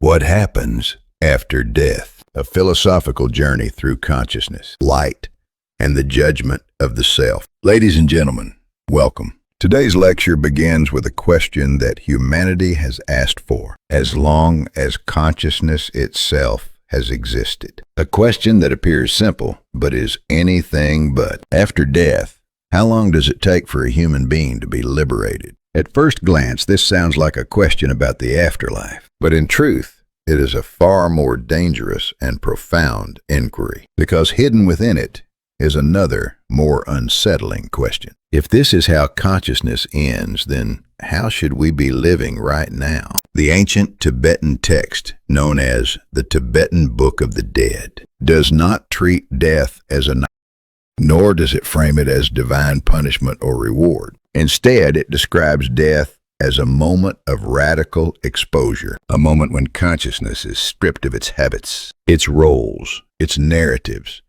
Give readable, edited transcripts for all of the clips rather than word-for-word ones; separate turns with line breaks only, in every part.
What happens after death? A philosophical journey through consciousness, light, and the judgment of the self. Ladies and gentlemen, welcome. Today's lecture begins with a question that humanity has asked for as long as consciousness itself has existed. A question that appears simple, but is anything but. After death, how long does it take for a human being to be liberated? At first glance, this sounds like a question about the afterlife, but in truth, it is a far more dangerous and profound inquiry, because hidden within it is another, more unsettling question. If this is how consciousness ends, then how should we be living right now? The ancient Tibetan text, known as the Tibetan Book of the Dead, does not treat death as a nor does it frame it as divine punishment or reward. Instead, it describes death as a moment of radical exposure, a moment when consciousness is stripped of its habits, its roles, its narratives,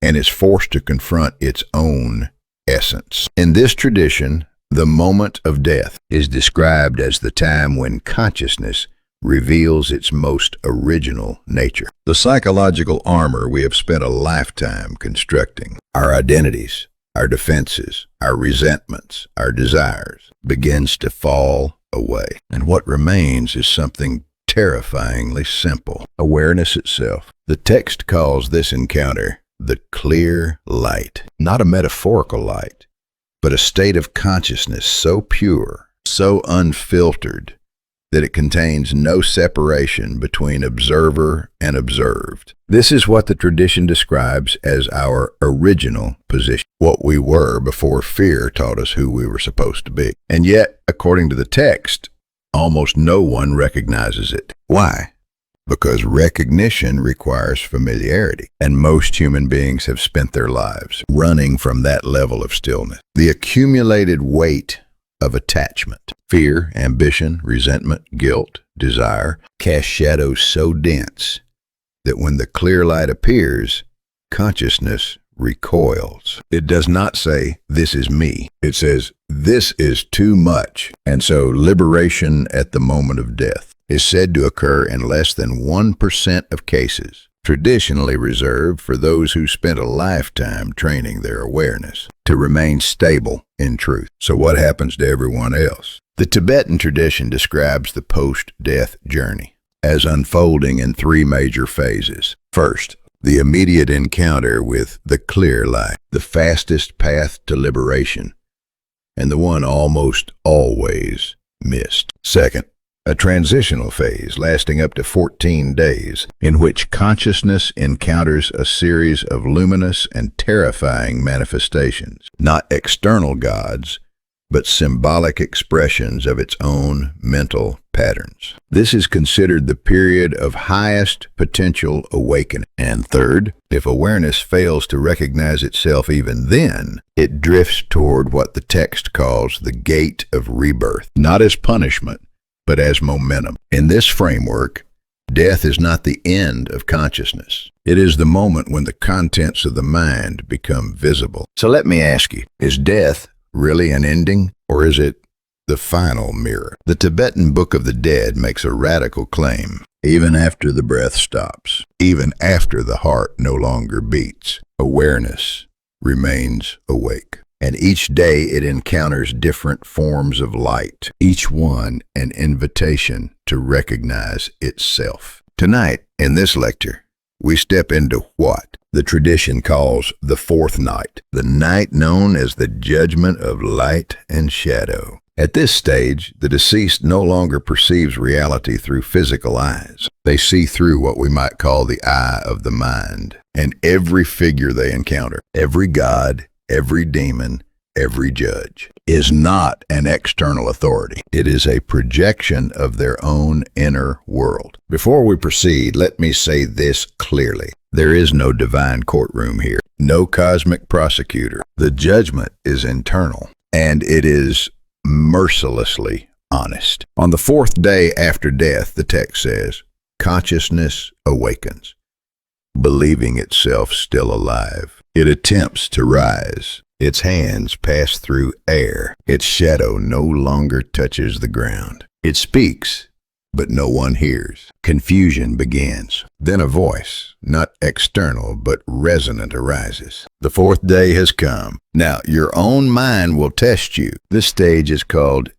and is forced to confront its own essence. In this tradition, the moment of death is described as the time when consciousness reveals its most original nature. The psychological armor we have spent a lifetime constructing, our identities, our defenses, our resentments, our desires, begins to fall away. And what remains is something terrifyingly simple: awareness itself. The text calls this encounter the clear light, not a metaphorical light, but a state of consciousness so pure, so unfiltered, that it contains no separation between observer and observed. This is what the tradition describes as our original position, what we were before fear taught us who we were supposed to be. And yet, according to the text, almost no one recognizes it. Why? Because recognition requires familiarity, and most human beings have spent their lives running from that level of stillness. The accumulated weight of attachment, fear, ambition, resentment, guilt, desire, cast shadows so dense that when the clear light appears, consciousness recoils. It does not say, "This is me." It says, "This is too much." And so liberation at the moment of death is said to occur in less than 1% of cases, traditionally reserved for those who spent a lifetime training their awareness to remain stable in truth. So what happens to everyone else? The Tibetan tradition describes the post-death journey as unfolding in three major phases. First, the immediate encounter with the clear light, the fastest path to liberation, and the one almost always missed. Second, a transitional phase lasting up to 14 days, in which consciousness encounters a series of luminous and terrifying manifestations, not external gods, but symbolic expressions of its own mental patterns. This is considered the period of highest potential awakening. And third, if awareness fails to recognize itself even then, it drifts toward what the text calls the gate of rebirth, not as punishment, but as momentum. In this framework, death is not the end of consciousness. It is the moment when the contents of the mind become visible. So let me ask you, is death really an ending, or is it the final mirror? The Tibetan Book of the Dead makes a radical claim. Even after the breath stops, even after the heart no longer beats, awareness remains awake. And each day it encounters different forms of light, each one an invitation to recognize itself. Tonight, in this lecture, we step into what the tradition calls the fourth night, the night known as the judgment of light and shadow. At this stage, the deceased no longer perceives reality through physical eyes. They see through what we might call the eye of the mind, and every figure they encounter, every god, every demon, every judge, is not an external authority. It is a projection of their own inner world. Before we proceed, let me say this clearly. There is no divine courtroom here, no cosmic prosecutor. The judgment is internal, and it is mercilessly honest. On the fourth day after death, the text says, consciousness awakens, believing itself still alive. It attempts to rise. Its hands pass through air. Its shadow no longer touches the ground. It speaks, but no one hears. Confusion begins. Then a voice, not external, but resonant, arises. The fourth day has come. Now, your own mind will test you. This stage is called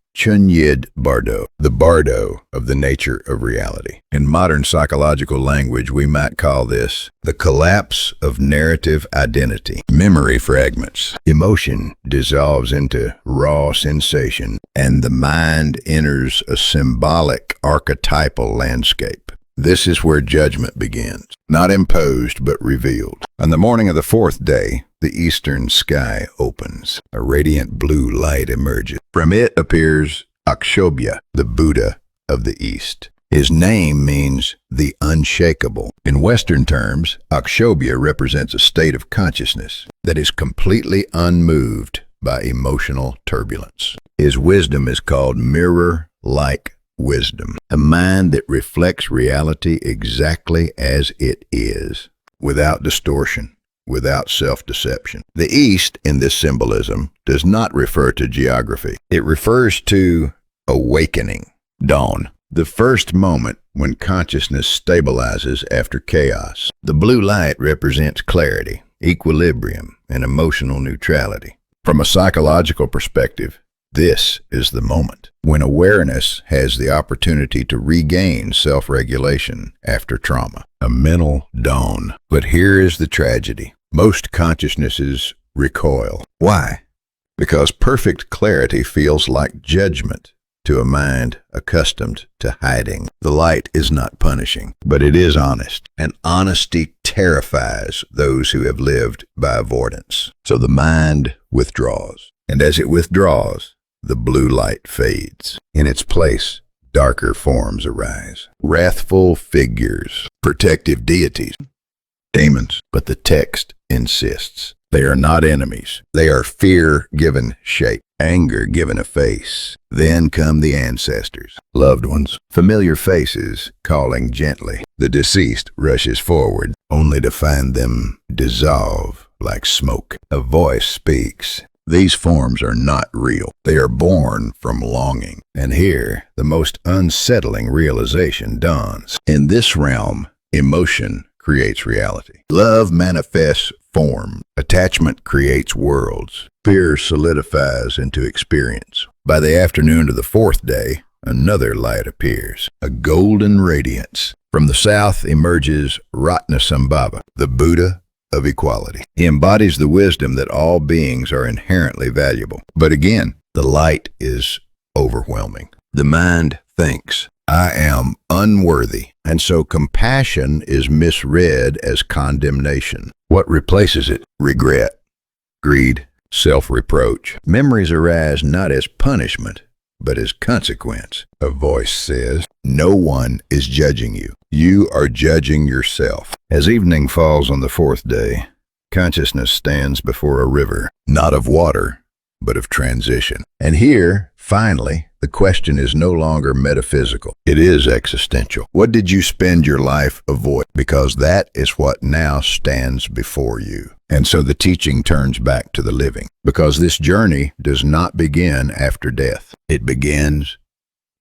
Bardo, the Bardo of the nature of reality. In modern psychological language, we might call this the collapse of narrative identity. Memory fragments. Emotion dissolves into raw sensation, and the mind enters a symbolic, archetypal landscape. This is where judgment begins, not imposed but revealed. On the morning of the fourth day, the eastern sky opens. A radiant blue light emerges. From it appears Akshobhya, the Buddha of the East. His name means the unshakable. In Western terms, Akshobhya represents a state of consciousness that is completely unmoved by emotional turbulence. His wisdom is called mirror-like wisdom, a mind that reflects reality exactly as it is, without distortion, without self-deception. The East, in this symbolism, does not refer to geography. It refers to awakening, dawn, the first moment when consciousness stabilizes after chaos. The blue light represents clarity, equilibrium, and emotional neutrality. From a psychological perspective, this is the moment when awareness has the opportunity to regain self-regulation after trauma, a mental dawn. But here is the tragedy. Most consciousnesses recoil. Why? Because perfect clarity feels like judgment to a mind accustomed to hiding. The light is not punishing, but it is honest, and honesty terrifies those who have lived by avoidance. So the mind withdraws, and as it withdraws, the blue light fades. In its place, darker forms arise. Wrathful figures, protective deities, demons. But the text insists. They are not enemies. They are fear given shape, anger given a face. Then come the ancestors, loved ones, familiar faces calling gently. The deceased rushes forward, only to find them dissolve like smoke. A voice speaks. These forms are not real. They are born from longing. And here, the most unsettling realization dawns. In this realm, emotion creates reality. Love manifests form. Attachment creates worlds. Fear solidifies into experience. By the afternoon of the fourth day, another light appears, a golden radiance. From the south emerges Ratnasambhava, the Buddha of equality. He embodies the wisdom that all beings are inherently valuable. But again, the light is overwhelming. The mind thinks, I am unworthy, and so compassion is misread as condemnation. What replaces it? Regret, greed, self-reproach. Memories arise not as punishment, but as consequence. A voice says, no one is judging you. You are judging yourself. As evening falls on the fourth day, consciousness stands before a river, not of water, but of transition. And here, finally, the question is no longer metaphysical. It is existential. What did you spend your life avoiding? Because that is what now stands before you. And so the teaching turns back to the living, because this journey does not begin after death. It begins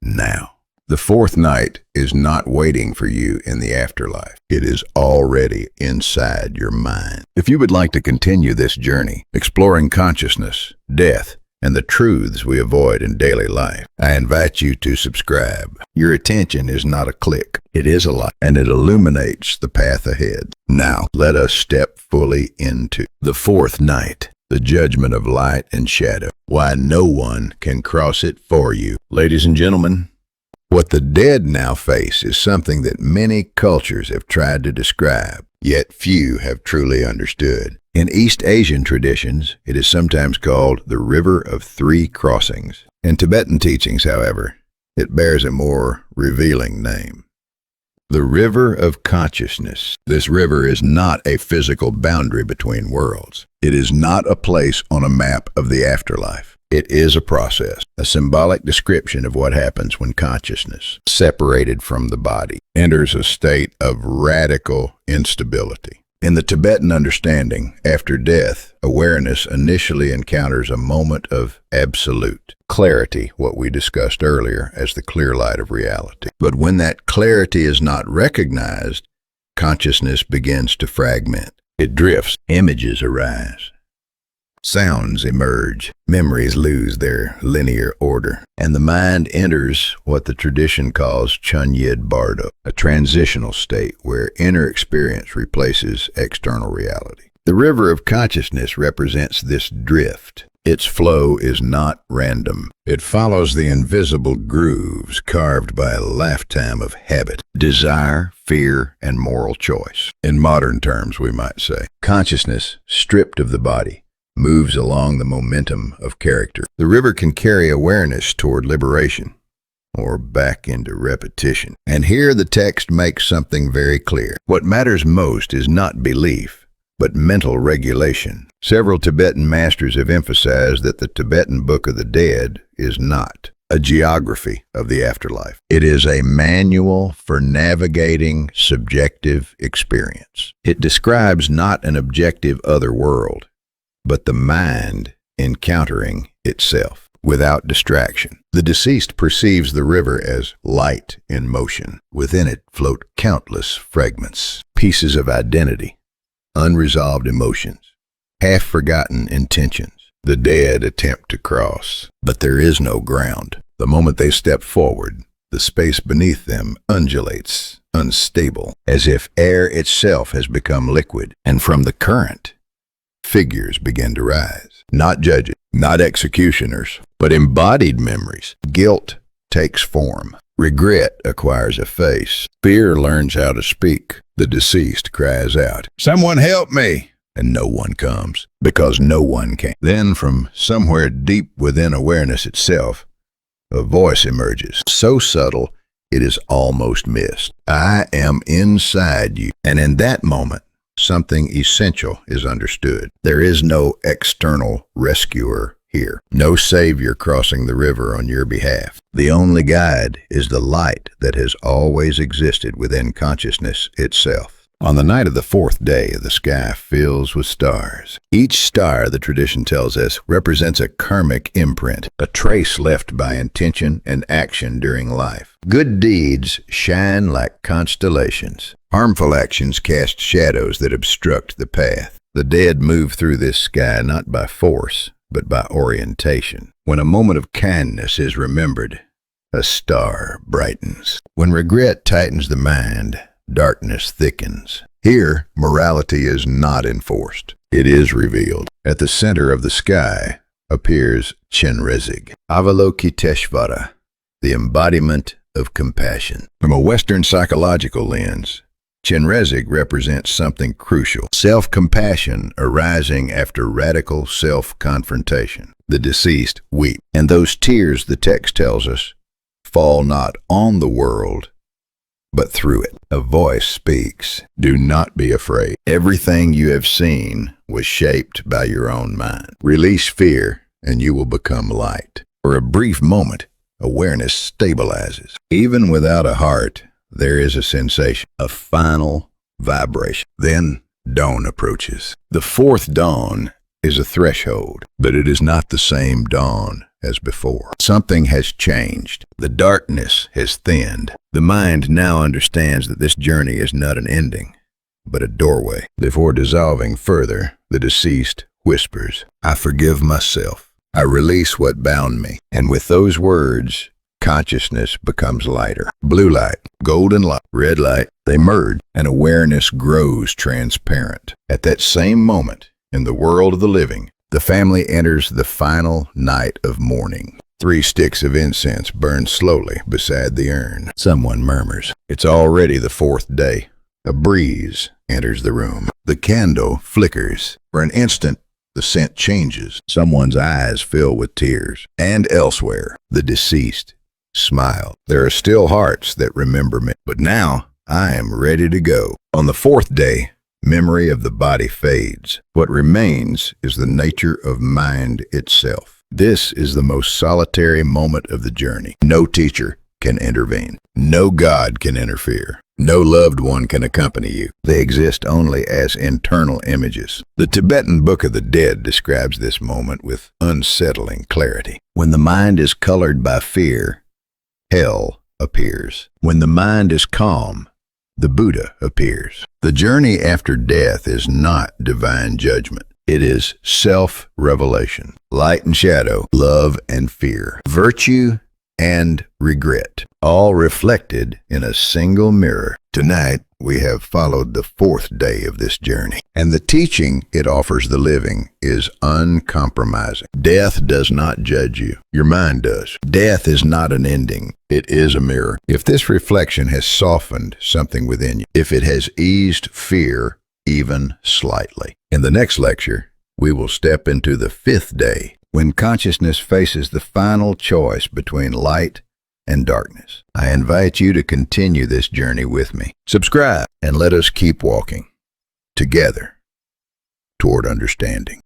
now. The fourth night is not waiting for you in the afterlife. It is already inside your mind. If you would like to continue this journey, exploring consciousness, death, and the truths we avoid in daily life, I invite you to subscribe. Your attention is not a click. It is a light, and it illuminates the path ahead. Now, let us step fully into the fourth night, the judgment of light and shadow. Why no one can cross it for you. Ladies and gentlemen, what the dead now face is something that many cultures have tried to describe, yet few have truly understood. In East Asian traditions, it is sometimes called the River of Three Crossings. In Tibetan teachings, however, it bears a more revealing name. The River of Consciousness. This river is not a physical boundary between worlds. It is not a place on a map of the afterlife. It is a process, a symbolic description of what happens when consciousness, separated from the body, enters a state of radical instability. In the Tibetan understanding, after death, awareness initially encounters a moment of absolute clarity, what we discussed earlier as the clear light of reality. But when that clarity is not recognized, consciousness begins to fragment. It drifts, images arise, sounds emerge, memories lose their linear order, and the mind enters what the tradition calls Chunyid Bardo, a transitional state where inner experience replaces external reality. The river of consciousness represents this drift. Its flow is not random. It follows the invisible grooves carved by a lifetime of habit, desire, fear, and moral choice. In modern terms, we might say, consciousness, stripped of the body, moves along the momentum of character. The river can carry awareness toward liberation or back into repetition. And here the text makes something very clear. What matters most is not belief, but mental regulation. Several Tibetan masters have emphasized that the Tibetan Book of the Dead is not a geography of the afterlife. It is a manual for navigating subjective experience. It describes not an objective other world, but the mind encountering itself without distraction. The deceased perceives the river as light in motion. Within it float countless fragments, pieces of identity, unresolved emotions, half-forgotten intentions. The dead attempt to cross, but there is no ground. The moment they step forward, the space beneath them undulates, unstable, as if air itself has become liquid, and from the current, figures begin to rise. Not judges, not executioners, but embodied memories. Guilt takes form. Regret acquires a face. Fear learns how to speak. The deceased cries out, "Someone help me!" And no one comes, because no one can. Then from somewhere deep within awareness itself, a voice emerges, so subtle it is almost missed. I am inside you. And in that moment, something essential is understood. There is no external rescuer here, no savior crossing the river on your behalf. The only guide is the light that has always existed within consciousness itself. On the night of the fourth day, the sky fills with stars. Each star, the tradition tells us, represents a karmic imprint, a trace left by intention and action during life. Good deeds shine like constellations. Harmful actions cast shadows that obstruct the path. The dead move through this sky not by force, but by orientation. When a moment of kindness is remembered, a star brightens. When regret tightens the mind, darkness thickens. Here, morality is not enforced. It is revealed. At the center of the sky appears Chenrezig, Avalokiteshvara, the embodiment of compassion. From a Western psychological lens, Chenrezig represents something crucial, self-compassion arising after radical self-confrontation. The deceased weep, and those tears, the text tells us, fall not on the world, but through it. A voice speaks, "Do not be afraid. Everything you have seen was shaped by your own mind. Release fear, and you will become light." For a brief moment, awareness stabilizes. Even without a heart, there is a sensation, a final vibration. Then dawn approaches. The fourth dawn is a threshold, but it is not the same dawn as before. Something has changed. The darkness has thinned. The mind now understands that this journey is not an ending, but a doorway. Before dissolving further, the deceased whispers, "I forgive myself. I release what bound me." And with those words, consciousness becomes lighter. Blue light, golden light, red light, they merge, and awareness grows transparent. At that same moment, in the world of the living, the family enters the final night of mourning. 3 sticks of incense burn slowly beside the urn. Someone murmurs, "It's already the 4th day." A breeze enters the room. The candle flickers. For an instant, the scent changes. Someone's eyes fill with tears. And elsewhere, the deceased smile. "There are still hearts that remember me, but now I am ready to go." On the 4th day, memory of the body fades. What remains is the nature of mind itself. This is the most solitary moment of the journey. No teacher can intervene. No God can interfere. No loved one can accompany you. They exist only as internal images. The Tibetan Book of the Dead describes this moment with unsettling clarity. When the mind is colored by fear, hell appears. When the mind is calm, the Buddha appears. The journey after death is not divine judgment. It is self-revelation. Light and shadow, love and fear, virtue and regret, all reflected in a single mirror. Tonight, we have followed the 4th day of this journey, and the teaching it offers the living is uncompromising. Death does not judge you. Your mind does. Death is not an ending. It is a mirror. If this reflection has softened something within you, if it has eased fear even slightly. In the next lecture, we will step into the 5th day, when consciousness faces the final choice between light and darkness. I invite you to continue this journey with me. Subscribe and let us keep walking together toward understanding.